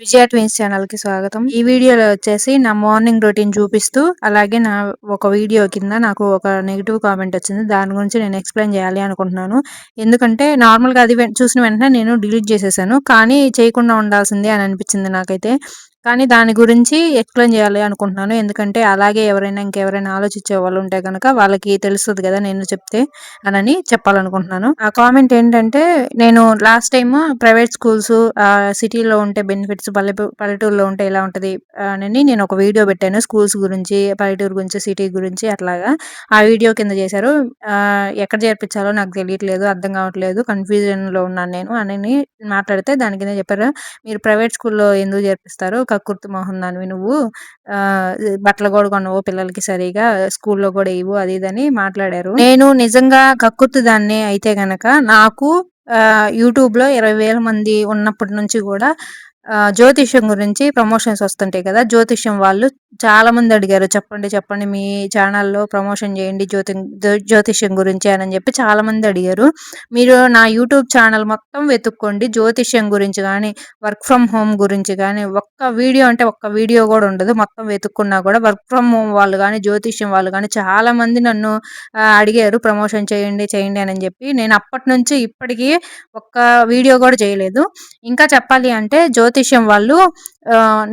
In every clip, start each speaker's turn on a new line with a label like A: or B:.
A: విజయ twins ఛానల్‌కి స్వాగతం. ఈ వీడియోలో వచ్చేసి నా మార్నింగ్ రొటీన్ చూపిస్తూ, అలాగే నా ఒక వీడియో కింద నాకు ఒక నెగెటివ్ కామెంట్ వచ్చింది. దాని గురించి నేను ఎక్స్‌ప్లెయిన్ చేయాలి అనుకుంటున్నాను. ఎందుకంటే నార్మల్‌గా అది చూసిన వెంటనే నేను డిలీట్ చేసేసాను. కానీ చేయకుండా ఉండాల్సిందే అని అనిపించింది నాకైతే. కానీ దాని గురించి ఎక్స్‌ప్లెయిన్ చేయాలి అనుకుంటున్నాను. ఎందుకంటే అలాగే ఇంకెవరైనా ఆలోచించే వాళ్ళు ఉంటే గనక వాళ్ళకి తెలుస్తది కదా! నేను చెప్తే అనని చెప్పాలనుకుంటున్నాను. ఆ కామెంట్ ఏంటంటే, నేను లాస్ట్ టైమ్ ప్రైవేట్ స్కూల్స్ సిటీలో ఉంటే బెనిఫిట్స్, పల్లెటూరులో ఉంటే ఎలా ఉంటది అనని నేను ఒక వీడియో పెట్టాను. స్కూల్స్ గురించి, పల్లెటూరు గురించి, సిటీ గురించి అట్లాగా. ఆ వీడియో కింద చేశారు. ఎక్కడ చేర్పించాలో నాకు తెలియట్లేదు, అర్థం కావట్లేదు, కన్‌ఫ్యూజన్‌లో ఉన్నాను నేను అనని మాట్లాడితే దాని కింద చెప్పారు, "మీరు ప్రైవేట్ స్కూల్‌లో ఎందుకు చేర్పిస్తారు? కక్కుర్తి మొహం దానివి నువ్వు. ఆహ్, బట్టలు కూడా కొనవు పిల్లలకి సరిగ్గా. స్కూల్‌లో కూడా ఇవ్వు" అది ఇది అని మాట్లాడారు. నేను నిజంగా కక్కుర్తి దాన్నే అయితే గనక నాకు యూట్యూబ్‌లో 20,000 మంది ఉన్నప్పటి నుంచి గూడా జ్యోతిష్యం గురించి ప్రమోషన్స్ వస్తుంటాయి కదా! జ్యోతిష్యం వాళ్ళు చాలామంది అడిగారు. చెప్పండి, చెప్పండి మీ ఛానల్‌లో ప్రమోషన్ చేయండి జ్యోతిష్యం గురించి అనని చెప్పి చాలామంది అడిగారు. మీరు నా యూట్యూబ్ ఛానల్ మొత్తం వెతుక్కోండి. జ్యోతిష్యం గురించి గానీ, వర్క్ ఫ్రమ్ హోమ్ గురించి గానీ, ఒక్క వీడియో అంటే ఒక్క వీడియో గూడా ఉండదు. మొత్తం వెతుక్కున్నా గూడా వర్క్ ఫ్రమ్ హోమ్ వాళ్ళు గానీ, జ్యోతిష్యం వాళ్ళు గానీ చాలామంది నన్ను అడిగారు ప్రమోషన్ చేయండి, చేయండి అనని జెప్పి. నేను అప్పటినుంచి ఇప్పటికి ఒక్క వీడియో గూడా చేయలేదు. ఇంకా చెప్పాలి అంటే జ్యోతిష్యం వాళ్ళు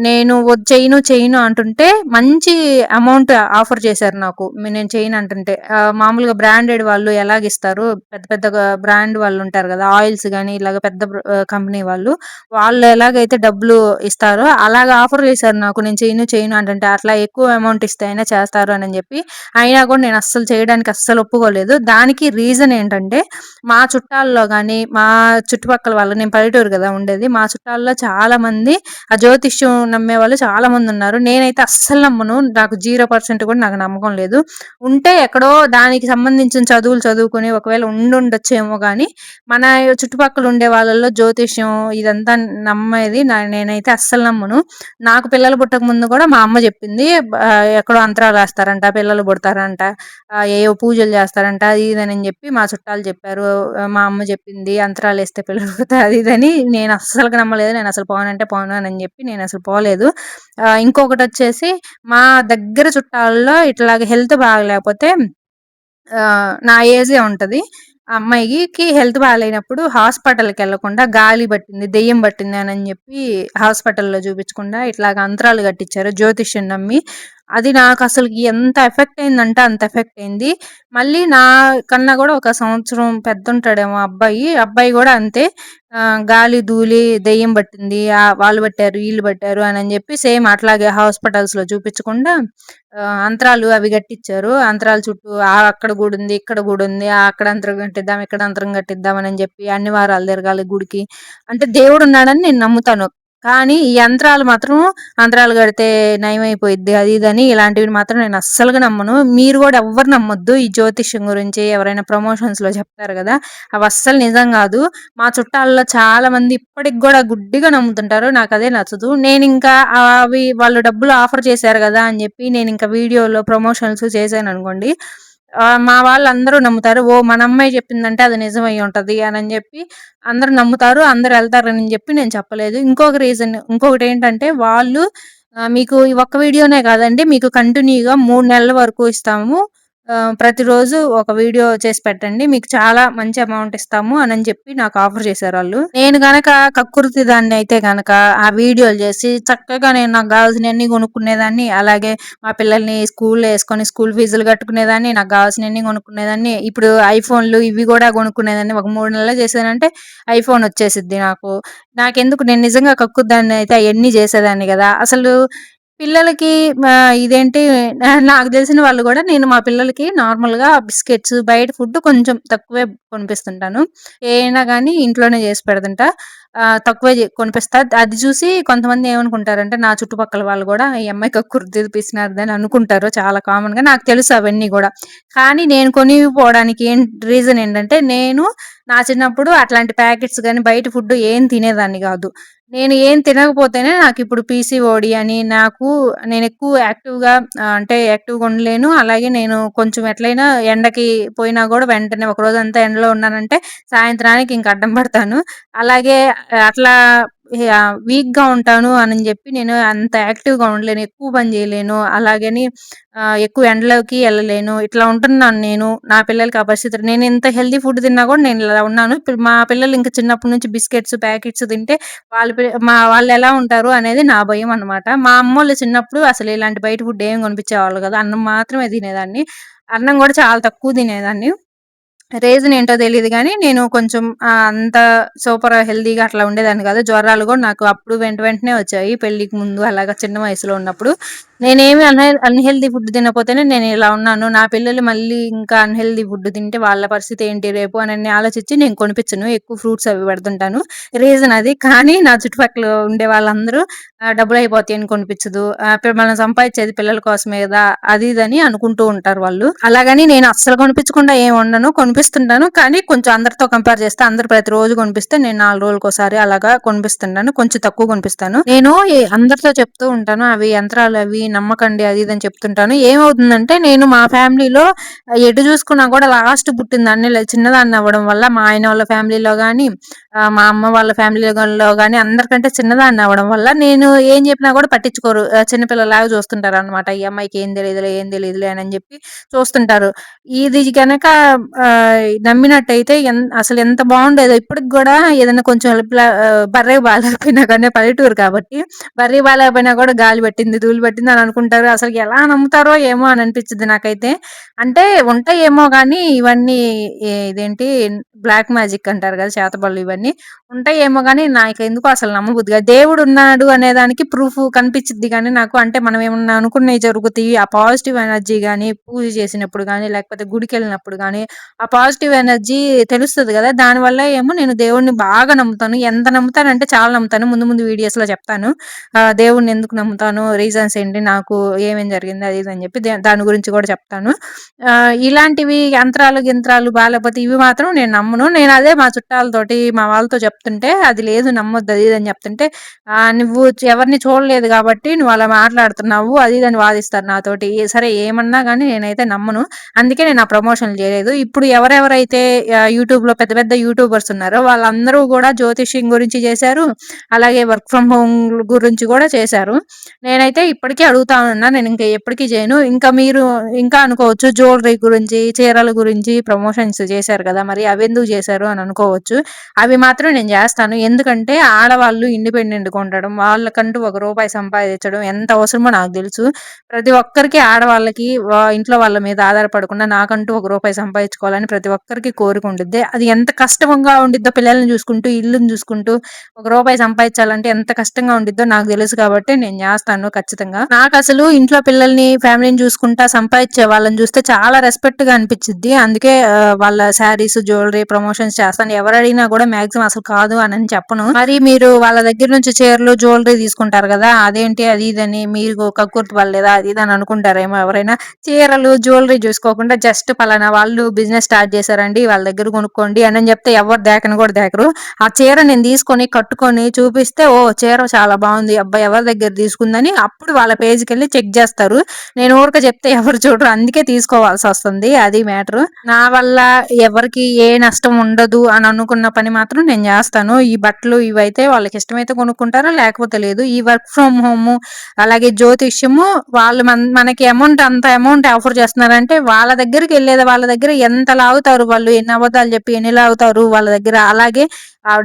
A: నేను చెయ్యను, చెయ్యను అంటుంటే మంచి అమౌంట్ ఆఫర్ చేశారు నాకు. నేను చెయ్యను అంటుంటే. మామూలుగా బ్రాండెడ్ వాళ్ళు ఎలాగిస్తారు, పెద్ద పెద్దగా బ్రాండ్ వాళ్ళుంటారు గదా! ఆయిల్స్ గాని ఇలాగ పెద్ద కంపెనీ వాళ్ళు. వాళ్ళు ఎలాగైతే డబ్బులు ఇస్తారో అలాగా ఆఫర్ చేశారు నాకు. నేను చెయ్యను, చెయ్యను అంటుంటే. అట్లా ఎక్కువ అమౌంట్ ఇస్తే అయినా చేస్తారు అనని జెప్పి. అయినా గూడా నేను అస్సలు చేయడానికి అస్సలు ఒప్పుకోలేదు. దానికి రీజన్ ఏంటంటే, మా చుట్టాల్లో గాని, మా చుట్టుపక్కల వాళ్ళు, నేను పల్లెటూరు గదా ఉండేది. మా చుట్టాల్లో చాలామంది ఆ జ్యోతిష్యం నమ్మేవాళ్ళు చాలామందున్నారు. నేనైతే అస్సలు నమ్మను. నాకు 0% కూడా నాకు నమ్మకం లేదు. ఉంటే ఎక్కడో దానికి సంబంధించిన చదువులు చదువుకొని ఒకవేళ ఉండుండొచ్చేమో గానీ, మన చుట్టుపక్కల ఉండే వాళ్ళలో జ్యోతిష్యం ఇదంతా నమ్మేది నేనైతే అస్సలు నమ్మను. నాకు పిల్లలు పుట్టక ముందు కూడా మా అమ్మ జెప్పింది. ఎక్కడో అంతరాలేస్తారంట, పిల్లలు పుడతారంట, ఏవో పూజలు చేస్తారంట, అది ఇది అని జెప్పి మా చుట్టాలు చెప్పారు. మా అమ్మ చెప్పింది అంతరాలేస్తే పిల్లలు పుడతారు అది ఇది అని. నేను అస్సలకి నమ్మలేదు. నేనసలు పోనంటే పోను అని జెప్పి నేనసలు పోలేదు. ఇంకొకటొచ్చేసి మా దగ్గర చుట్టాల్లో ఇట్లాగ హెల్త్ బాగాలేకపోతే నా ఏజే ఉంటది. ఆ అమ్మాయికి హెల్త్ బాలేనప్పుడు హాస్పిటల్‌కెళ్ళకుండా గాలి పట్టింది, దెయ్యం పట్టింది అనని జెప్పి హాస్పిటల్‌లో చూపించకుండా ఇట్లాగ అంతరాలు కట్టిచ్చారు జ్యోతిష్యం నమ్మి. అది నాకసలకి ఎంత ఎఫెక్ట్ అయిందంటే అంత ఎఫెక్ట్ అయింది. మళ్ళీ నా కన్నా గూడా ఒక సంవత్సరం పెద్దుంటాడేమో అబ్బాయి. అబ్బాయి గూడా అంతే. గాలి, ధూళి, దెయ్యం పట్టింది. వాళ్ళు పట్టారు, వీళ్ళు పట్టారు అనని జెప్పి సేమ్ అట్లాగే హాస్పిటల్స్‌లో చూపించకుండా అంతరాలు అవి గట్టిచ్చారు. అంతరాల చుట్టూ అక్కడ గుడుంది, ఇక్కడ గుడుంది. అక్కడ అంతరం కట్టిద్దాం, ఇక్కడ అంతరం కట్టిద్దాం అనని జెప్పి అన్ని వారాలు తిరగాలి గుడికి. అంటే దేవుడున్నాడని నేను నమ్ముతాను. కానీ ఈ యంత్రాలు మాత్రం అంతరాలు కడితే నయమైపోయిద్ది అది ఇదని ఇలాంటివి మాత్రం నేను అస్సలుగా నమ్మను. మీరు గూడా ఎవ్వరు నమ్మొద్దు. ఈ జ్యోతిష్యం గురించి ఎవరైనా ప్రమోషన్స్‌లో చెప్తారు గదా! అవి అస్సలు నిజం గాదు. మా చుట్టాల్లో చాలా మంది ఇప్పటికి గూడా గుడ్డిగా నమ్ముతుంటారు. నాకదే నచ్చదు. నేనింకా అవి వాళ్ళు డబ్బులు ఆఫర్ చేశారు గదా! అని జెప్పి నేనింక వీడియోలో ప్రమోషన్స్ చేశాననుకోండి, మా వాళ్ళందరూ నమ్ముతారు. ఓహ్! మన అమ్మాయి చెప్పిందంటే అది నిజమై ఉంటది అనని జెప్పి అందరూ నమ్ముతారు. అందరూ ఎళ్తారని జెప్పి నేను చెప్పలేదు. ఇంకొకటేంటంటే వాళ్ళు మీకు ఈ ఒక్క వీడియోనే కాదండి. మీకు కంటిన్యూ‌గా 3 నెలల వరకు ఇస్తాము. ప్రతిరోజు ఒక వీడియో చేసి పెట్టండి. మీకు చాలా మంచి అమౌంట్ ఇస్తాము అనని చెప్పి నాకు ఆఫర్ చేశారాళ్ళు. నేను గనక కక్కుర్తి దాన్నయితే గనక ఆ వీడియోలు చేసి చక్కగా నేను నాకు గావాల్సినయన్నీ కొనుక్కునేదాన్ని. అలాగే మా పిల్లల్ని స్కూల్‌లో యేసుకొని స్కూల్ ఫీజులు కట్టుకునేదాన్ని. నాకు గావాల్సినయన్నీ కొనుక్కునేదాన్ని. ఇప్పుడు ఐఫోన్‌లు ఇవి గూడా కొనుక్కునేదాన్ని. ఒక 3 నెలల్లో చేశానంటే ఐఫోన్ వచ్చేసిద్ది నాకు. నాకెందుకు నేను నిజంగా కక్కుర్దాన్నయితే అయన్నీ చేసేదాన్ని గదా! అసలు పిల్లలకి ఇదేంటి నాకు తెలిసిన వాళ్ళు గూడా నేను మా పిల్లలకి నార్మల్‌గా బిస్కెట్స్, బయట ఫుడ్ కొంచెం తక్కువే కొనిపిస్తుంటాను. ఏయైనా గానీ ఇంట్లోనే చేసి పెడుతుంటా. తక్కువే కొనిపిస్తా. అది చూసి కొంతమంది ఏమనుకుంటారంటే నా చుట్టుపక్కల వాళ్ళు గూడా ఈ అమ్మాయి కక్కుర్తి పిసినారిదని అనుకుంటారు చాలా కామన్‌గా. నాకు తెలుసు అవన్నీ గూడా. కానీ నేను కొనిపోవడానికి రీజన్ ఏంటంటే నేను నా చిన్నప్పుడు అట్లాంటి ప్యాకెట్స్ గాని, బయట ఫుడ్ ఏం తినేదాన్ని గాదు. నేను ఏం తినకపోతేనే నాకిప్పుడు పీసీఓడీ అని నేనెక్కువ యాక్టివ్‌గా అంటే యాక్టివ్‌గా ఉండలేను. అలాగే నేను కొంచెం ఎట్లైనా ఎండకి పోయినా గూడా వెంటనే ఒక రోజంతా ఎండలో ఉన్నానంటే సాయంత్రానికి ఇంక అడ్డం పడతాను. అలాగే అట్లా వీక్‌గా ఉంటాను అని జెప్పి నేను అంత యాక్టివ్‌గా ఉండలేను. ఎక్కువ పని జేయలేను. అలాగని ఎక్కువ ఎండలోకి ఎళ్ళలేను. ఇట్లా ఉంటున్నాను నేను. నా పిల్లలకి ఆ పరిస్థితి నేనింత హెల్తీ ఫుడ్ తిన్నా గూడా నేను ఇలా ఉన్నాను. ఇప్పుడు మా పిల్లలు ఇంక చిన్నప్పటి నుంచి బిస్కెట్స్, ప్యాకెట్స్ తింటే వాళ్ళెలా ఉంటారు అనేది నా భయమనమాట. మా అమ్మోళ్ళు చిన్నప్పుడు అసలు ఇలాంటి బయట ఫుడ్ ఏమి కొనిపించేవాళ్ళు కాదు. అన్నం మాత్రమే తినేదాన్ని. అన్నం గూడా చాలా తక్కువ తినేదాన్ని. రీజన్ ఏంటో తెలీదు గానీ, నేను కొంచెం అంత సూపర్ హెల్తీగా అట్లా ఉండేదాన్ని కాదు. జ్వరాలు గూడా నాకు అప్పుడు వెంటనే వచ్చాయి. పెళ్ళికి ముందు అలాగా చిన్న వయసులో ఉన్నప్పుడు. నేనేమి అన్‌హెల్తీ ఫుడ్ తినకపోతేనే నేనిలా ఉన్నాను. నా పిల్లలు మళ్ళీ ఇంకా అన్‌హెల్తీ ఫుడ్ తింటే వాళ్ళ పరిస్థితి ఏంటి రేపు అనని ఆలోచించి నేను కొనిపించను. ఎక్కువ ఫ్రూట్స్ అవి పెడుతుంటాను. రీజన్ అది. కానీ నా చుట్టుపక్కల ఉండే వాళ్ళందరూ డబ్బులయిపోతాయని కొనిపించదు. ఇప్పుడు మనం సంపాదించేది పిల్లల కోసమే గదా! అది ఇదని అనుకుంటూ ఉంటారు వాళ్ళు. అలాగని నేను అస్సలు కొనిపించకుండా ఏమి ఉండను. కొనిపిస్తుంటాను. కానీ కొంచెం అందరితో కంపేర్ చేస్తే అందరూ ప్రతిరోజు కొనిపిస్తే నేను 4 రోజులకోసారి అలాగా కొనిపిస్తుంటాను. కొంచెం తక్కువ కొనిపిస్తాను. నేను అందరితో చెప్తూ ఉంటాను. అవి యంత్రాలవి నమ్మకండి అది ఇది అని చెప్తుంటాను. ఏమవుతుందంటే నేను మా ఫ్యామిలీలో ఎటు చూసుకున్నా కూడా లాస్ట్ పుట్టిందాన్ని చిన్నదాన్ని అవ్వడం వల్ల మా ఆయన వాళ్ళ ఫ్యామిలీలో గాని, మా అమ్మ వాళ్ళ ఫ్యామిలీలో గాని అందరికంటే చిన్నదాన్ని అవ్వడం వల్ల నేను ఏం చెప్పినా కూడా పట్టించుకోరు. చిన్నపిల్లలాగా చూస్తుంటారనమాట. ఈ అమ్మాయికి ఏం తెలీదులే, ఏం తెలీదులే అని చెప్పి చూస్తుంటారు. ఇది గనక నమ్మినట్టయితే అసలు ఎంత బాగుండేదో. ఇప్పటికి గూడా ఏదైనా కొంచెం బర్రెకి బాలేకపోయినా గాని పల్లెటూరు కాబట్టి, బర్రెకి బాలేకపోయినా కూడా గాలి పట్టింది, ధూళి పట్టింది అని అనుకుంటారు. అసలు ఎలా నమ్ముతారో ఏమో అని అనిపిచ్చిద్ది నాకైతే. అంటే ఉంటాయేమో గానీ ఇవన్నీ ఇదేంటి బ్లాక్ మ్యాజిక్ అంటారు గదా! చేతబడులు ఇవన్నీ. ఉంటాయేమో గానీ నాకెందుకో అసలు నమ్మబుద్ధి కాదు. దేవుడున్నాడు అనే దానికి ప్రూఫ్ కనిపిచ్చిద్ది గానీ నాకు అంటే మనం ఏమన్నా అనుకున్నయి జరుగుతాయి. ఆ పాజిటివ్ ఎనర్జీ గాని, పూజ చేసినప్పుడు గాని, లేకపోతే గుడికెళ్ళినప్పుడు గాని, ఆ పాజిటివ్ ఎనర్జీ తెలుస్తది గదా! దానివల్ల ఏమో నేను దేవుడిని బాగా నమ్ముతాను. ఎంత నమ్ముతానంటే చాలా నమ్ముతాను. ముందు ముందు వీడియోస్‌లో చెప్తాను. దేవుడిని ఎందుకు నమ్ముతాను, రీజన్స్ ఏంటి, నాకు ఏమేం జరిగింది అది ఇది అని చెప్పి దాని గురించి కూడా చెప్తాను. ఇలాంటివి యంత్రాలు, గింత్రాలు బాలేపోతే ఇవి మాత్రం నేను నమ్మను. నేనదే మా చుట్టాలతోటి, మా వాళ్ళతో చెప్తుంటే, అది లేదు నమ్మొద్దు అది ఇది అని చెప్తుంటే, నువ్వు ఎవరిని చూడలేదు గాబట్టి నువ్వలా మాట్లాడుతున్నావు అది ఇది అని వాదిస్తారు నాతోటి. సరే ఏమన్నా గాని నేనైతే నమ్మను. అందుకే నేను ఆ ప్రమోషన్‌లు జేయలేదు. ఇప్పుడు ఎవరెవరైతే యూట్యూబ్‌లో పెద్ద పెద్ద యూట్యూబర్స్ ఉన్నారో వాళ్ళందరూ గూడా జ్యోతిష్యం గురించి జేశారు. అలాగే వర్క్ ఫ్రమ్ హోమ్ గురించి గూడా చేశారు. నేనైతే ఇప్పటికి అడుగుతా ఉన్నా. నేనింక ఎప్పటికి జేయను. ఇంకా మీరు ఇంకా అనుకోవచ్చు జ్యువెలరీ గురించి, చీరల గురించి ప్రమోషన్స్ చేశారు కదా! మరి అవెందుకు చేశారు అని అనుకోవచ్చు. అవి మాత్రం నేను జేస్తాను. ఎందుకంటే ఆడవాళ్ళు ఇండిపెండెంట్‌గా ఉండడం, వాళ్ళకంటూ ఒక రూపాయి సంపాదించడం ఎంత అవసరమో నాకు తెలుసు. ప్రతి ఒక్కరికి ఆడవాళ్ళకి ఇంట్లో వాళ్ళ మీద ఆధారపడకుండా నాకంటూ ఒక రూపాయి సంపాదించుకోవాలని ప్రతి ఒక్కరికి కోరిక ఉండిద్ది. అది ఎంత కష్టంగా ఉండిద్దో పిల్లల్ని చూసుకుంటూ, ఇల్లుని చూసుకుంటూ ఒక రూపాయి సంపాదించాలంటే ఎంత కష్టంగా ఉండిద్దో నాకు తెలుసు కాబట్టి నేను జేస్తాను ఖచ్చితంగా. నాకసలు ఇంట్లో పిల్లల్ని, ఫ్యామిలీని చూసుకుంటా సంపాదిచ్చే వాళ్ళని చూస్తే చాలా రెస్పెక్ట్‌గా అనిపిచ్చిద్ది. అందుకే వాళ్ళ శారీస్, జ్యువెలరీ ప్రమోషన్స్ చేస్తాను. ఎవరడిగినా గూడా మాక్సిమం అసలు కాదు అనని చెప్పను. మరి మీరు వాళ్ళ దగ్గర నుంచి చీరలు, జ్యువెలరీ తీసుకుంటారు గదా! అదేంటి అది ఇదని మీరు కక్కుర్తి పడలేదా? అది ఇది అని అనుకుంటారేమో ఎవరైనా. చీరలు, జ్యువెలరీ జూసుకోకుండా జస్ట్ పలానా వాళ్ళు బిజినెస్ స్టార్ట్ చేశారండి. వాళ్ళ దగ్గర కొనుక్కోండి అనని జెప్తే ఎవరు దేకను గూడా దేకరు. ఆ చీర నేను తీసుకొని, కట్టుకొని చూపిస్తే ఓహ్! చీర చాలా బావుంది. అబ్బా! ఎవరి దగ్గర తీసుకుందని అప్పుడు వాళ్ళ పేజ్‌కెళ్ళి చెక్ జేస్తారు. నేను ఊరికే చెప్తే ఎవరు చూడరు. అందుకే తీసుకోవాల్సొస్తుంది. అది మ్యాటరు. నా వల్ల ఎవరికీ ఏ నష్టం ఉండదు అని అనుకున్న పని మాత్రం నేను జేస్తాను. ఈ బట్టలు ఇవైతే వాళ్ళకిష్టమైతే కొనుక్కుంటారు. లేకపోతే లేదు. ఈ వర్క్ ఫ్రమ్ హోము, అలాగే జ్యోతిష్యము వాళ్ళు మనకి అంత అమౌంట్ ఆఫర్ చేస్తున్నారంటే వాళ్ళ దగ్గరికెళ్ళేది వాళ్ళ దగ్గర ఎంత లాగుతారు వాళ్ళు, ఎన్ని అబద్ధాలు చెప్పి ఎన్ని లాగుతారు వాళ్ళ దగ్గర. అలాగే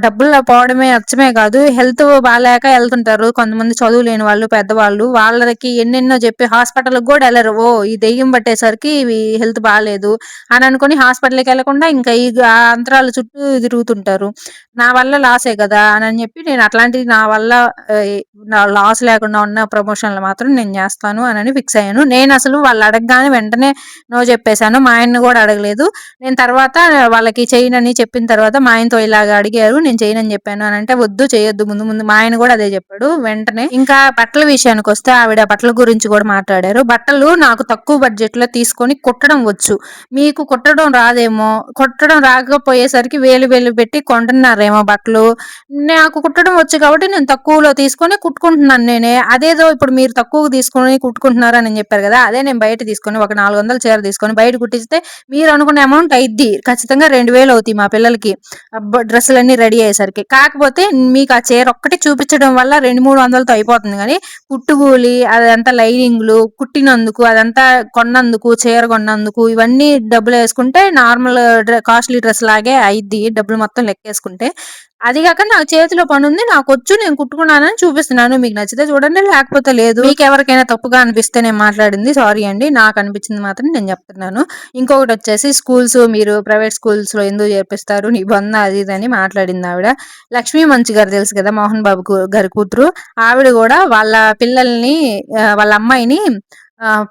A: డబ్బుల్లో పోవడమే అచ్చమే కాదు. హెల్త్ బాలేక ఎళ్తుంటారు. కొంతమంది చదువు లేని వాళ్ళు, పెద్దవాళ్ళు. వాళ్ళకి ఎన్నెన్నో చెప్పి హాస్పిటల్‌కి గూడా ఎళ్లరు. ఓహ్! ఈ దెయ్యం పట్టేసరికి ఇవి హెల్త్ బాలేదు అని అనుకోని హాస్పిటల్‌కెళ్ళకుండా ఇంకా ఈ అంతరాల చుట్టూ తిరుగుతుంటారు. నా వల్ల లాసే గదా! అనని చెప్పి నేను అట్లాంటివి నా వల్ల ఆహ్, నా లాస్ లేకుండా ఉన్న ప్రమోషన్‌లు మాత్రం నేను జేస్తాను అనని ఫిక్స్ అయ్యాను. నేనసలు వాళ్ళు అడగగానే వెంటనే నో చెప్పేసాను. మా ఆయన్ని గూడా అడగలేదు. నేను తర్వాత వాళ్ళకి చెయ్యనని చెప్పిన తర్వాత మా ఆయనతో ఇలాగ అడిగారు. నేను చేయనని చెప్పాను అనంటే, "వద్దు చేయొద్దు ముందు ముందు" మా ఆయన గూడా అదే చెప్పాడు వెంటనే. ఇంకా బట్టల విషయానికొస్తే ఆవిడ బట్టల గురించి గూడా మాట్లాడారు. బట్టలు నాకు తక్కువ బడ్జెట్‌లో తీసుకొని కుట్టడం వచ్చు. మీకు కుట్టడం రాదేమో, కుట్టడం రాకపోయేసరికి వేలు వేలు పెట్టి కొంటున్నారేమో బట్టలు. నాకు కుట్టడం వచ్చు కాబట్టి నేను తక్కువలో తీసుకొని కుట్టుకుంటున్నాను నేనే. అదేదో ఇప్పుడు మీరు తక్కువకు తీసుకొని కుట్టుకుంటున్నారని చెప్పారు గదా! అదే నేను బయట తీసుకొని ఒక 400 చీర తీసుకొని బయట కుట్టిస్తే మీరనుకున్న అమౌంట్ అయిద్ది. ఖచ్చితంగా 2000 అవుతాయి మా పిల్లలకి. డ్రెస్సులన్నీ రెడీ అయ్యేసరికి. కాకపోతే మీకు ఆ చీర ఒక్కటి చూపించడం వల్ల 2, 300తో అయిపోతుంది గానీ, కుట్టుకూలి, అదంతా లైనింగ్‌లు, కుట్టినందుకు, అదంతా కొన్నందుకు, చీర కొన్నందుకు ఇవన్నీ డబ్బులేసుకుంటే నార్మల్ కాస్ట్‌లీ డ్రెస్ లాగే అయిద్ది డబ్బులు మొత్తం లెక్కేసుకుంటే. అది గాక నాకు చేతిలో పనుంది. నాకొచ్చు, నేను కుట్టుకున్నానని చూపిస్తున్నాను. మీకు నచ్చితే చూడండి, లేకపోతే లేదు. మీకెవరికైనా తప్పుగా అనిపిస్తే నేను మాట్లాడింది సారీ అండి. నాకనిపించింది మాత్రం నేను చెప్తున్నాను. ఇంకొకటొచ్చేసి మీరు ప్రైవేట్ స్కూల్స్‌లో ఎందుకు చేర్పిస్తారు? నీ బొంద అది ఇది అని మాట్లాడిందావిడ. లక్ష్మీ మంచి గారు తెలుసు కదా! మోహన్ బాబు గారి కూతురు. ఆవిడ గూడా వాళ్ళ పిల్లల్ని వాళ్ళ అమ్మాయిని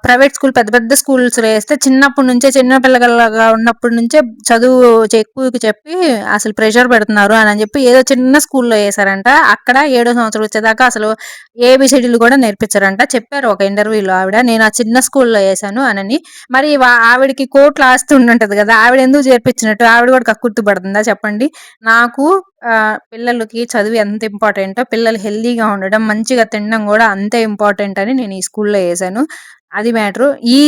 A: ప్రైవేట్ స్కూల్ పెద్ద పెద్ద స్కూల్స్‌లో ఏస్తే చిన్నప్పటి నుంచే చిన్న పిల్లగల్లాగా ఉన్నప్పటి నుంచే చదువు ఎక్కువకి చెప్పి అసలు ప్రెషర్ పెడుతున్నారు అని చెప్పి ఏదో చిన్న స్కూల్‌లో ఏసారంట. అక్కడ ఏడో సంవత్సరం వచ్చేదాకా అసలు ఏబీసీడీలు కూడా నేర్పించరంట. చెప్పారు ఒక ఇంటర్వ్యూలో ఆవిడ. నేను ఆ చిన్న స్కూల్‌లో ఏసాను అనని. మరి ఆవిడకి కోట్ల ఆస్తి ఉండుంటది గదా! ఆవిడ ఎందుకు చేర్పించినట్టు? ఆవిడ కూడా కక్కుర్తి పడుతుందా చెప్పండి? నాకు పిల్లలకి చదువు ఎంత ఇంపార్టెంటో, పిల్లలు హెల్తీగా ఉండడం, మంచిగా తినడం గూడా అంతే ఇంపార్టెంట్ అని నేను ఈ స్కూల్‌లో ఏసాను. అది మ్యాటరు.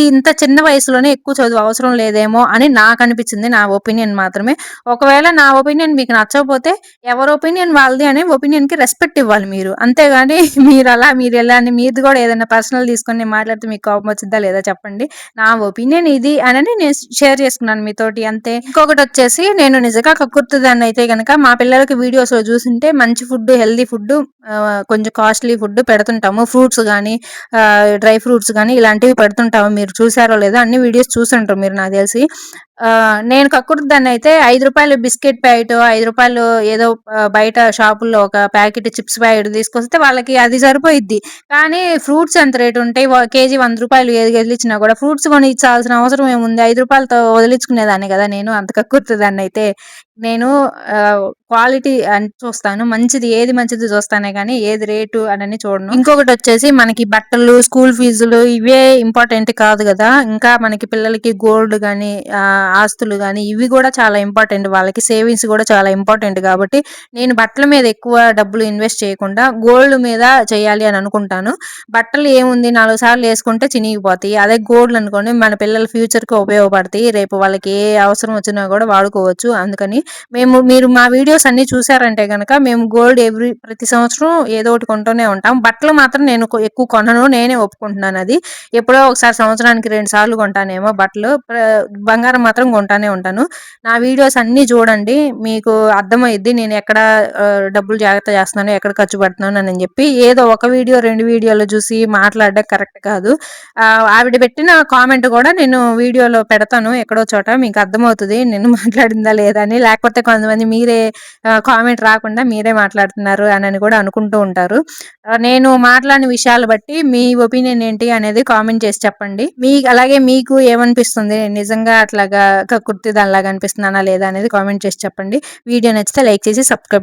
A: ఇంత చిన్న వయసులోనే ఎక్కువ చదువు అవసరం లేదేమో అని నాకనిపిచ్చింది. నా ఒపీనియన్ మాత్రమే. ఒకవేళ నా ఒపీనియన్ మీకు నచ్చకపోతే ఎవరి ఒపీనియన్ వాళ్ళది అనే ఒపీనియన్‌కి రెస్పెక్ట్ ఇవ్వాలి మీరు. అంతేగాని మీరెలా అని మీది గూడా ఏదైనా పర్సనల్ తీసుకొని నేను మాట్లాడితే మీకు కోపం వచ్చిద్దా లేదా చెప్పండి. నా ఒపీనియన్ ఇది అనని నేను షేర్ చేసుకున్నాను మీతోటి అంతే. ఇంకొకటొచ్చేసి నేను నిజంగా కక్కుర్తిదాన్నయితే గనక మా పిల్లలకి వీడియోస్‌లో చూసుంటే మంచి ఫుడ్, హెల్తీ ఫుడ్, కొంచెం కాస్ట్‌లీ ఫుడ్ పెడుతుంటాము. ఫ్రూట్స్ గానీ, డ్రై ఫ్రూట్స్ గానీ ఇలాంటివి పెడుతుంటాము. మీరు చూసారో లేదో అన్ని వీడియోస్ చూసుంటారు మీరు నాకు తెలిసి. నేను కక్కుర్తిదాన్నయితే రూ. 5 బిస్కెట్ ప్యాకెటో, రూ. 5 ఏదో బయట షాపుల్లో ఒక ప్యాకెట్ చిప్స్ ప్యాకెట్ తీసుకొస్తే వాళ్ళకి అది సరిపోయిద్ది. కానీ ఫ్రూట్స్ ఎంత రేటుంటాయి? కేజీ రూ. 100 ఏది వదిలిచ్చినా గూడా ఫ్రూట్స్ కొనిచ్చాల్సిన అవసరం ఏముంది? రూ. 5తో వదిలించుకునేదాన్ని గదా నేను. అంత కక్కుర్తిదాన్నయితే. నేను క్వాలిటీ అని చూస్తాను. ఏది మంచిది చూస్తానే గానీ, ఏది రేటు అనని చూడను. ఇంకొకటొచ్చేసి మనకి బట్టలు, స్కూల్ ఫీజులు ఇవే ఇంపార్టెంట్ కాదు గదా! ఇంకా మనకి పిల్లలకి గోల్డ్ గానీ, ఆస్తులు గానీ ఇవి గూడా చాలా ఇంపార్టెంట్. వాళ్ళకి సేవింగ్స్ గూడా చాలా ఇంపార్టెంట్ గాబట్టి, నేను బట్టల మీద ఎక్కువ డబ్బులు ఇన్వెస్ట్ చేయకుండా గోల్డ్ మీద చేయాలి అని అనుకుంటాను. బట్టలు ఏముంది 4 సార్లు యేసుకుంటే చినిగిపోతాయి. అదే గోల్డ్ అనుకోండి మన పిల్లల ఫ్యూచర్‌కి ఉపయోగపడతాయి. రేపు వాళ్ళకి ఏ అవసరం వచ్చినా గూడా వాడుకోవచ్చు. అందుకని మీరు మా వీడియోస్ అన్నీ చూసారంటే గనక మేము గోల్డ్ ప్రతి సంవత్సరం ఏదో ఒకటి కొంటూనే ఉంటాం. బట్టలు మాత్రం నేను ఎక్కువ కొనను. నేనే ఒప్పుకుంటున్నానది. ఎప్పుడో ఒకసారి సంవత్సరానికి 2 సార్లు కొంటానేమో బట్టలు. బంగారం మాత్రం కొంటానే ఉంటాను. నా వీడియోస్ అన్నీ చూడండి. మీకు అర్థమైద్ది నేను ఎక్కడ డబ్బులు జాగ్రత్త చేస్తున్నాను, ఎక్కడ ఖర్చు పెడుతున్నాను అని చెప్పి. ఏదో ఒక వీడియో, 2 వీడియోలు చూసి మాట్లాడడం కరెక్ట్ కాదు. ఆవిడ పెట్టిన కామెంట్ కూడా నేను వీడియోలో పెడతాను ఎక్కడో చోట. మీకు అర్థమవుతది నేను మాట్లాడిందా లేదా అని. లేకపోతే కొంతమంది మీరే కామెంట్ రాకుండా మీరే మాట్లాడుతున్నారు అనని కూడా అనుకుంటూ ఉంటారు. నేను మాట్లాడిన విషయాలు బట్టి మీ ఒపీనియన్ ఏంటి అనేది కామెంట్ చేసి చెప్పండి. అలాగే మీకు ఏమనిపిస్తుంది? నిజంగా అట్లాగా కక్కుర్తి దానిలాగా అనిపిస్తున్నానా లేదా అనేది కామెంట్ చేసి చెప్పండి. వీడియో నచ్చితే లైక్ చేసి సబ్స్క్రైబ్